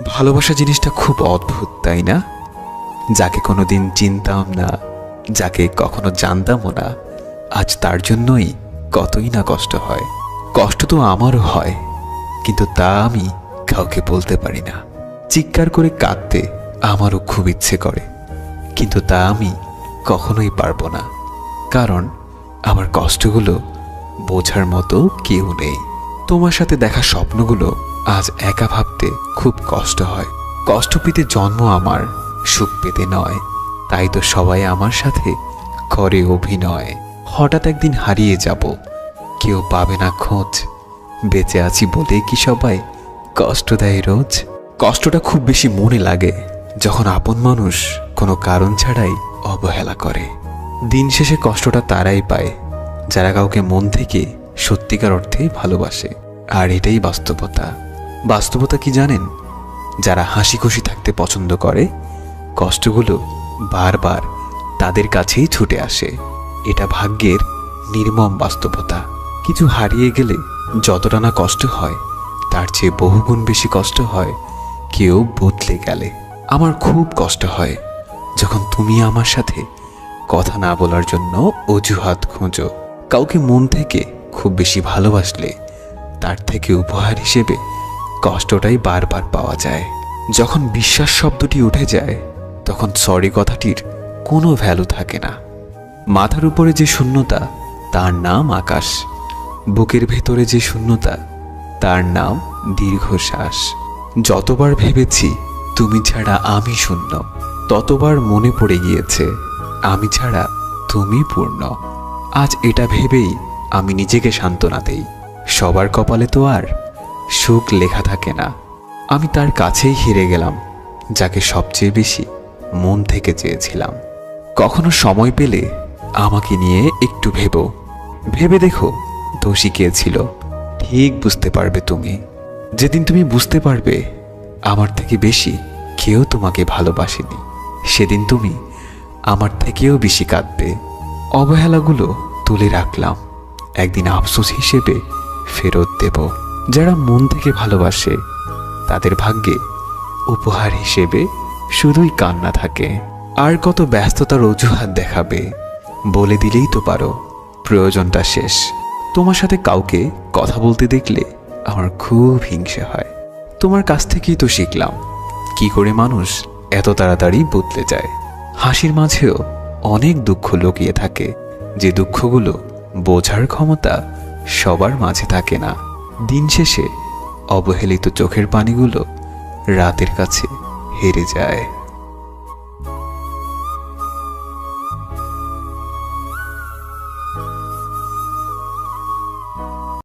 ভালোবাসা জিনিসটা খুব অদ্ভুত, তাই না? যাকে কোনোদিন চিনতাম না, যাকে কখনো জানতামও না, আজ তার জন্যই কতই না কষ্ট হয়। কষ্ট তো আমারও হয়, কিন্তু তা আমি কাউকে বলতে পারি না। চিৎকার করে কাঁদতে আমারও খুব ইচ্ছে করে, কিন্তু তা আমি কখনোই পারবো না, কারণ আমার কষ্টগুলো বোঝার মতো কেউ নেই। তোমার সাথে দেখা স্বপ্নগুলো আজ একা ভাবতে খুব কষ্ট হয়। কষ্ট পেতে জন্ম আমার, সুখ পেতে নয়, তাই তো সবাই আমার সাথে করে অভিনয়। হঠাৎ একদিন হারিয়ে যাব, কেউ পাবে না খোঁজ, বেঁচে আছি বলে কি সবাই কষ্ট দেয় রোজ। কষ্টটা খুব বেশি মনে লাগে যখন আপন মানুষ কোনো কারণ ছাড়াই অবহেলা করে। দিন শেষে কষ্টটা তারাই পায় যারা কাউকে মন থেকে সত্যিকার অর্থে ভালোবাসে। আর এটাই বাস্তবতা। বাস্তবতা কি জানেন? যারা হাসি খুশি থাকতে পছন্দ করে, কষ্টগুলো বারবার তাদের কাছেই ছুটে আসে। এটা ভাগ্যের নির্মম বাস্তবতা। কিছু হারিয়ে গেলে যতটা না কষ্ট হয়, তার চেয়ে বহুগুণ বেশি কষ্ট হয় কেউ বদলে গেলে। আমার খুব কষ্ট হয় যখন তুমি আমার সাথে কথা না বলার জন্য অজুহাত খোঁজো। কাউকে মন থেকে খুব বেশি ভালোবাসলে তার থেকে উপহার হিসেবে কষ্টটাই বারবার পাওয়া যায়। যখন বিশ্বাস শব্দটি উঠে যায়, তখন সরি কথাটির কোনো ভ্যালু থাকে না। মাথার উপরে যে শূন্যতা, তার নাম আকাশ। বুকের ভেতরে যে শূন্যতা, তার নাম দীর্ঘশ্বাস। যতবার ভেবেছি তুমি ছাড়া আমি শূন্য, ততবার মনে পড়ে গিয়েছে আমি ছাড়া তুমি পূর্ণ। আজ এটা ভেবেই আমি নিজেকে সান্ত্বনা দেই, সবার কপালে তো আর সুখ লেখা থাকে না। আমি তার কাছেই হেরে গেলাম যাকে সবচেয়ে বেশি মন থেকে চেয়েছিলাম। কখনো সময় পেলে আমাকে নিয়ে একটু ভেবে দেখো দোষী কে ছিল। ঠিক বুঝতে পারবে তুমি। যেদিন তুমি বুঝতে পারবে আমার থেকে বেশি কেউ তোমাকে ভালোবাসেনি, সেদিন তুমি আমার থেকেও বেশি কাঁদবে। অবহেলাগুলো তুলে রাখলাম, একদিন আফসোস হিসেবে ফেরত দেব। যারা মন থেকে ভালোবাসে তাদের ভাগ্যে উপহার হিসেবে শুধুই কান্না থাকে। আর কত ব্যস্ততার অজুহাত দেখাবে? বলে দিলেই তো পারো প্রয়োজনটা শেষ। তোমার সাথে কাউকে কথা বলতে দেখলে আমার খুব হিংসে হয়। তোমার কাছ থেকেই তো শিখলাম কি করে মানুষ এত তাড়াতাড়ি বদলে যায়। হাসির মাঝেও অনেক দুঃখ লুকিয়ে থাকে, যে দুঃখগুলো বোঝার ক্ষমতা সবার মাঝে থাকে না। দিন শেষে অবহেলিত চোখের পানিগুলো রাতের কাছে হেরে যায়।